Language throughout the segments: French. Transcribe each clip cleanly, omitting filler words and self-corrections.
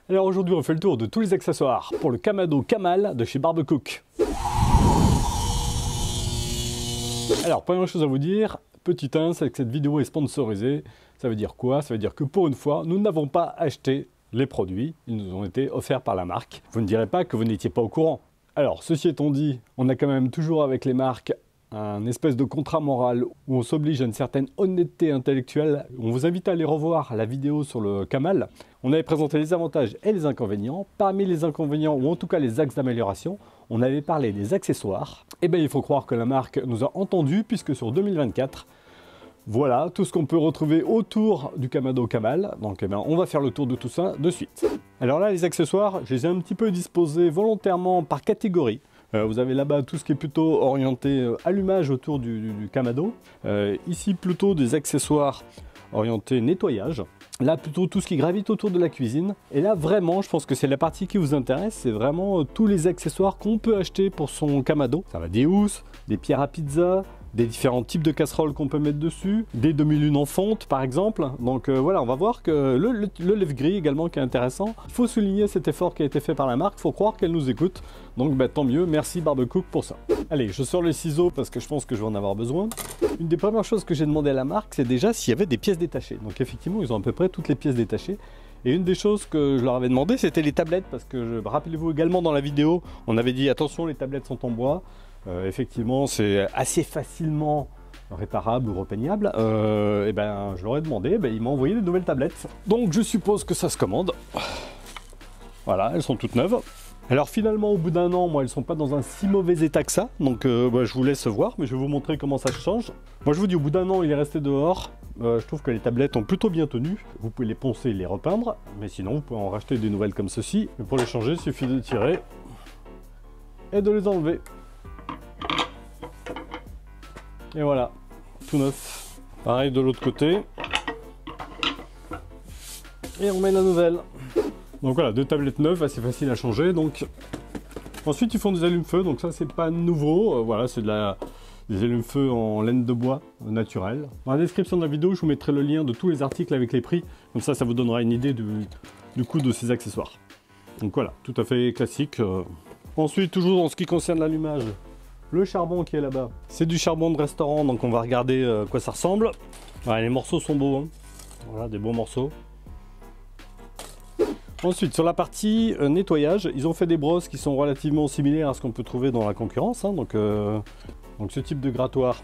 Alors aujourd'hui on fait le tour de tous les accessoires pour le Kamado Kamal de chez Barbecook. Alors première chose à vous dire, petit 1, c'est que cette vidéo est sponsorisée. Ça veut dire quoi? Ça veut dire que pour une fois, nous n'avons pas acheté les produits, ils nous ont été offerts par la marque. Vous ne direz pas que vous n'étiez pas au courant. Alors ceci étant dit, on a quand même toujours avec les marques un espèce de contrat moral où on s'oblige à une certaine honnêteté intellectuelle. On vous invite à aller revoir la vidéo sur le Kamal. On avait présenté les avantages et les inconvénients. Parmi les inconvénients, ou en tout cas les axes d'amélioration, on avait parlé des accessoires. Et bien il faut croire que la marque nous a entendus puisque sur 2024, voilà tout ce qu'on peut retrouver autour du Kamado Kamal. Donc eh bien, on va faire le tour de tout ça de suite. Alors là les accessoires, je les ai un petit peu disposés volontairement par catégorie. Vous avez là-bas tout ce qui est plutôt orienté allumage autour du Kamado. Ici plutôt des accessoires orientés nettoyage. Là plutôt tout ce qui gravite autour de la cuisine. Et là vraiment je pense que c'est la partie qui vous intéresse. C'est vraiment tous les accessoires qu'on peut acheter pour son Kamado. Ça va des housses, des pierres à pizza, des différents types de casseroles qu'on peut mettre dessus, des demi-lunes en fonte par exemple. Donc voilà, on va voir que le lève-gris également qui est intéressant. Il faut souligner cet effort qui a été fait par la marque, il faut croire qu'elle nous écoute. Donc bah, tant mieux, merci Barbecook pour ça. Allez, je sors les ciseaux parce que je pense que je vais en avoir besoin. Une des premières choses que j'ai demandé à la marque, c'est déjà s'il y avait des pièces détachées. Donc effectivement, ils ont à peu près toutes les pièces détachées. Et une des choses que je leur avais demandé, c'était les tablettes, parce que rappelez-vous également dans la vidéo, on avait dit attention, les tablettes sont en bois. Effectivement, c'est assez facilement réparable ou repeignable. Et ben, je leur ai demandé, ben, ils m'ont envoyé des nouvelles tablettes. Donc je suppose que ça se commande. Voilà, elles sont toutes neuves. Alors finalement, au bout d'un an, moi, elles sont pas dans un si mauvais état que ça. Donc bah, je vous laisse voir, mais je vais vous montrer comment ça change. Moi, je vous dis, au bout d'un an, il est resté dehors. Je trouve que les tablettes ont plutôt bien tenu. Vous pouvez les poncer et les repeindre. Mais sinon, vous pouvez en racheter des nouvelles comme ceci. Mais pour les changer, il suffit de tirer et de les enlever. Et voilà, tout neuf. Pareil de l'autre côté. Et on met la nouvelle. Donc voilà, deux tablettes neuves, assez facile à changer. Donc ensuite, ils font des allumes-feu. Donc ça, c'est pas nouveau. Voilà, c'est des allumes-feu en laine de bois naturelle. Dans la description de la vidéo, je vous mettrai le lien de tous les articles avec les prix. Comme ça vous donnera une idée du coût de ces accessoires. Donc voilà, tout à fait classique. Ensuite, toujours en ce qui concerne l'allumage, le charbon qui est là-bas, c'est du charbon de restaurant, donc on va regarder à quoi ça ressemble. Ouais, les morceaux sont beaux, hein. Voilà, des beaux morceaux. Ensuite, sur la partie nettoyage, ils ont fait des brosses qui sont relativement similaires à ce qu'on peut trouver dans la concurrence. Hein. Donc ce type de grattoir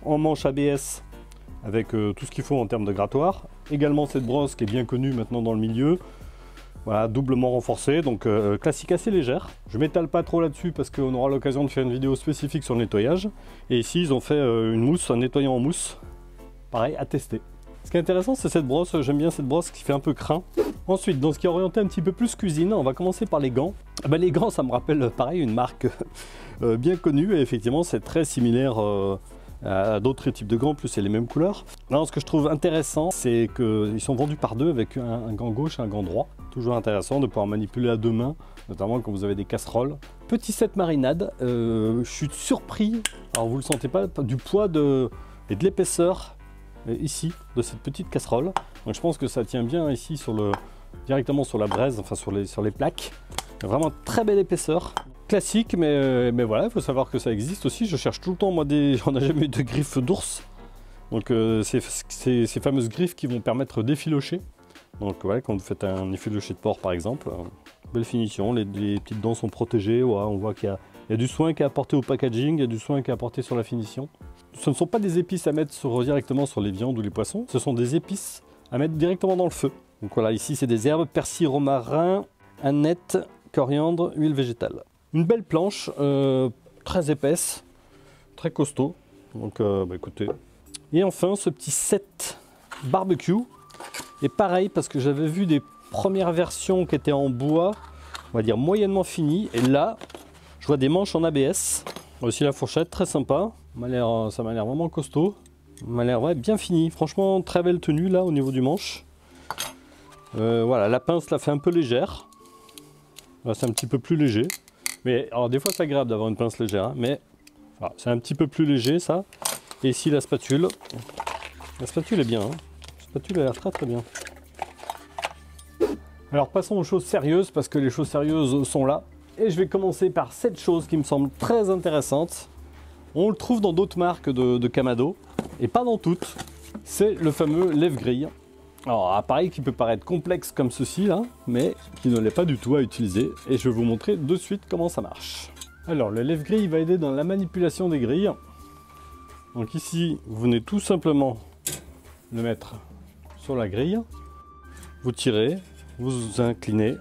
en manche ABS avec tout ce qu'il faut en termes de grattoir. Également cette brosse qui est bien connue maintenant dans le milieu. Voilà, doublement renforcée, donc classique assez légère. Je m'étale pas trop là-dessus parce qu'on aura l'occasion de faire une vidéo spécifique sur le nettoyage. Et ici, ils ont fait une mousse, un nettoyant en mousse. Pareil, à tester. Ce qui est intéressant, c'est cette brosse. J'aime bien cette brosse qui fait un peu crin. Ensuite, dans ce qui est orienté un petit peu plus cuisine, on va commencer par les gants. Ben, les gants, ça me rappelle pareil une marque bien connue. Et effectivement, c'est très similaire à d'autres types de gants, plus c'est les mêmes couleurs. Alors, ce que je trouve intéressant, c'est qu'ils sont vendus par deux avec un gant gauche et un gant droit. Toujours intéressant de pouvoir manipuler à deux mains, notamment quand vous avez des casseroles. Petit set marinade, je suis surpris, alors vous le sentez pas, du poids et de l'épaisseur ici de cette petite casserole. Donc je pense que ça tient bien ici directement sur la braise, enfin sur les plaques. Vraiment très belle épaisseur. Classique, mais voilà, il faut savoir que ça existe aussi. Je cherche tout le temps, moi, on n'a jamais eu de griffes d'ours. Donc ces fameuses griffes qui vont permettre d'effilocher. Donc voilà, quand vous faites un effiloché de porc par exemple, belle finition, les petites dents sont protégées. Ouais, on voit qu'il y a du soin qui est apporté au packaging, il y a du soin qui est apporté sur la finition. Ce ne sont pas des épices à mettre directement sur les viandes ou les poissons, ce sont des épices à mettre directement dans le feu. Donc voilà, ici c'est des herbes, persil, romarin, aneth, coriandre, huile végétale. Une belle planche, très épaisse, très costaud. Donc bah écoutez. Et enfin ce petit set barbecue. Et pareil, parce que j'avais vu des premières versions qui étaient en bois, on va dire moyennement finies. Et là, je vois des manches en ABS. Aussi la fourchette, très sympa. Ça m'a l'air vraiment costaud. Ça m'a l'air bien fini. Franchement, très belle tenue là au niveau du manche. Voilà, la pince la fait un peu légère. Là, c'est un petit peu plus léger. Mais alors des fois, c'est agréable d'avoir une pince légère. Hein, mais voilà, c'est un petit peu plus léger ça. Et ici, la spatule. La spatule est bien. Hein. La spatule a l'air très très bien. Alors passons aux choses sérieuses, parce que les choses sérieuses sont là. Et je vais commencer par cette chose qui me semble très intéressante. On le trouve dans d'autres marques de Kamado, et pas dans toutes. C'est le fameux lève-grille. Alors un appareil qui peut paraître complexe comme ceci là, mais qui ne l'est pas du tout à utiliser. Et je vais vous montrer de suite comment ça marche. Alors le lève-grille va aider dans la manipulation des grilles. Donc ici, vous venez tout simplement le mettre sur la grille. Vous tirez, vous inclinez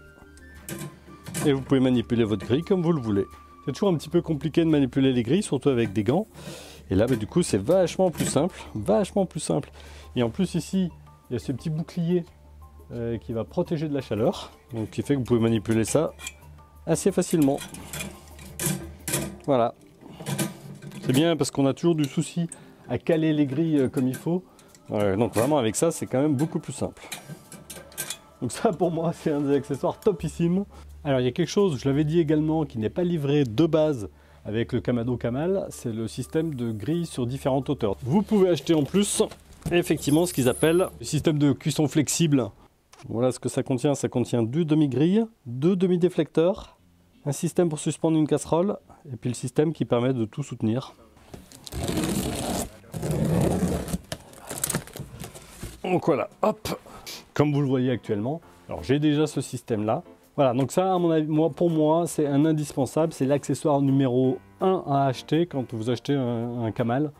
et vous pouvez manipuler votre grille comme vous le voulez. C'est toujours un petit peu compliqué de manipuler les grilles, surtout avec des gants. Et là, du coup, c'est vachement plus simple, vachement plus simple. Et en plus ici, il y a ce petit bouclier qui va protéger de la chaleur, donc qui fait que vous pouvez manipuler ça assez facilement. Voilà. C'est bien parce qu'on a toujours du souci à caler les grilles comme il faut. Donc vraiment avec ça, c'est quand même beaucoup plus simple. Donc ça pour moi, c'est un des accessoires topissime. Alors il y a quelque chose, je l'avais dit également, qui n'est pas livré de base avec le Kamado Kamal, c'est le système de grille sur différentes hauteurs. Vous pouvez acheter en plus, effectivement, ce qu'ils appellent le système de cuisson flexible. Voilà ce que ça contient 2 demi-grilles, 2 demi-déflecteurs, un système pour suspendre une casserole, et puis le système qui permet de tout soutenir. Donc voilà, hop, comme vous le voyez actuellement. Alors j'ai déjà ce système là. Voilà, donc ça, à mon avis, pour moi, c'est un indispensable. C'est l'accessoire numéro 1 à acheter quand vous achetez un Kamal.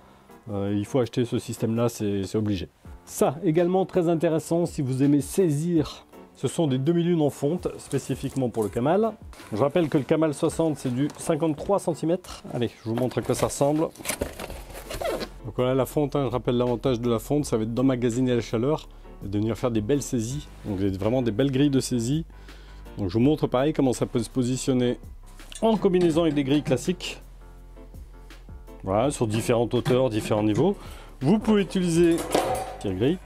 Il faut acheter ce système-là, c'est obligé. Ça, également très intéressant, si vous aimez saisir, ce sont des demi-lunes en fonte, spécifiquement pour le Kamal. Je rappelle que le Kamal 60, c'est du 53 cm. Allez, je vous montre à quoi ça ressemble. Donc voilà la fonte, hein. Je rappelle l'avantage de la fonte, ça va être d'emmagasiner la chaleur et de venir faire des belles saisies. Donc vraiment des belles grilles de saisie. Donc je vous montre pareil comment ça peut se positionner en combinaison avec des grilles classiques. Voilà, sur différentes hauteurs, différents niveaux. Vous pouvez utiliser une grille.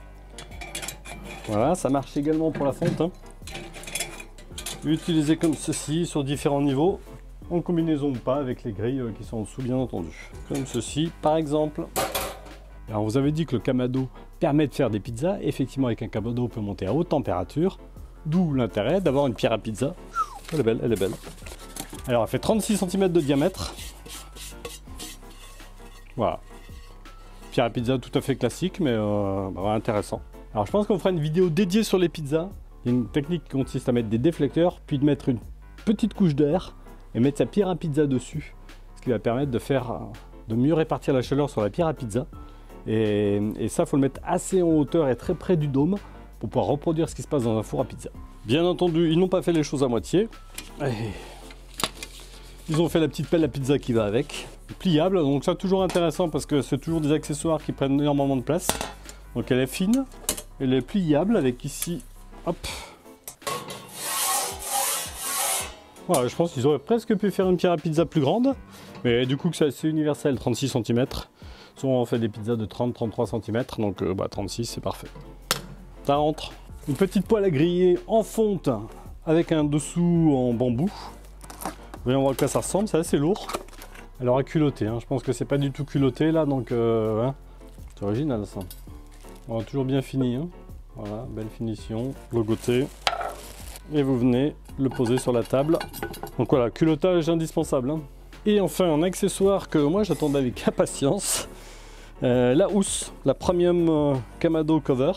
Voilà, ça marche également pour la fonte, hein. Utilisez comme ceci sur différents niveaux, en combinaison ou pas avec les grilles qui sont en dessous bien entendu. Comme ceci par exemple. Alors vous avez dit que le Kamado permet de faire des pizzas. Effectivement avec un Kamado on peut monter à haute température. D'où l'intérêt d'avoir une pierre à pizza. Elle est belle, elle est belle. Alors elle fait 36 cm de diamètre. Voilà. Pierre à pizza tout à fait classique mais intéressant. Alors je pense qu'on fera une vidéo dédiée sur les pizzas. Il y a une technique qui consiste à mettre des déflecteurs, puis de mettre une petite couche d'air et mettre sa pierre à pizza dessus. Ce qui va permettre de mieux répartir la chaleur sur la pierre à pizza. Et ça, il faut le mettre assez en hauteur et très près du dôme pour pouvoir reproduire ce qui se passe dans un four à pizza. Bien entendu, ils n'ont pas fait les choses à moitié. Ils ont fait la petite pelle à pizza qui va avec. Pliable, donc ça toujours intéressant parce que c'est toujours des accessoires qui prennent énormément de place. Donc elle est fine, elle est pliable avec ici, hop. Voilà, je pense qu'ils auraient presque pu faire une pierre à pizza plus grande. Mais du coup, c'est assez universel, 36 cm. Souvent, on fait des pizzas de 30-33 cm, donc 36, c'est parfait. Ça rentre. Une petite poêle à griller en fonte avec un dessous en bambou. Voyons voir à quoi ça ressemble, c'est assez lourd. Alors à culotter, hein. Je pense que c'est pas du tout culotté là, donc hein. C'est original ça. Bon, toujours bien fini, hein. Voilà, belle finition, logoté. Et vous venez le poser sur la table. Donc voilà, culottage indispensable, hein. Et enfin un accessoire que moi j'attendais avec impatience. La housse, la Premium Kamado Cover.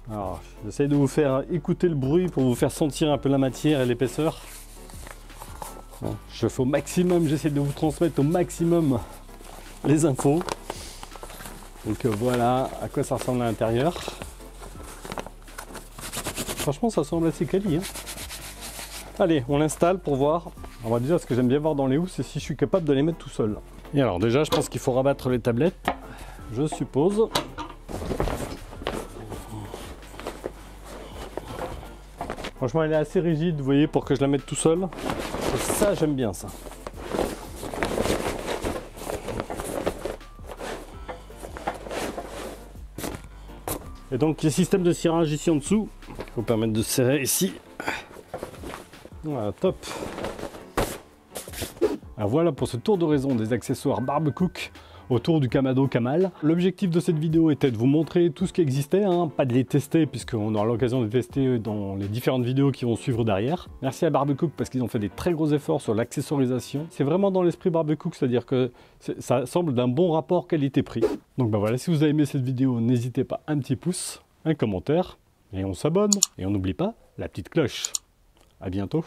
Alors, j'essaie de vous faire écouter le bruit pour vous faire sentir un peu la matière et l'épaisseur. Je fais au maximum, j'essaie de vous transmettre au maximum les infos. Donc voilà à quoi ça ressemble à l'intérieur. Franchement, ça semble assez quali, hein. Allez, on l'installe pour voir. On va déjà, ce que j'aime bien voir dans les housses, c'est si je suis capable de les mettre tout seul. Et alors déjà, je pense qu'il faut rabattre les tablettes, je suppose. Franchement, elle est assez rigide, vous voyez, pour que je la mette tout seul. Et ça, j'aime bien ça. Et donc, les systèmes de cirage ici en dessous, il faut permettre de serrer ici. Voilà, top. Alors voilà pour ce tour d'horizon des accessoires Barbecook. autour du Kamado Kamal. L'objectif de cette vidéo était de vous montrer tout ce qui existait, hein, pas de les tester puisqu'on aura l'occasion de tester dans les différentes vidéos qui vont suivre derrière. Merci à Barbecook parce qu'ils ont fait des très gros efforts sur l'accessorisation. C'est vraiment dans l'esprit Barbecook, c'est-à-dire que ça semble d'un bon rapport qualité-prix. Donc bah voilà, si vous avez aimé cette vidéo, n'hésitez pas, un petit pouce, un commentaire, et on s'abonne. Et on n'oublie pas la petite cloche. À bientôt.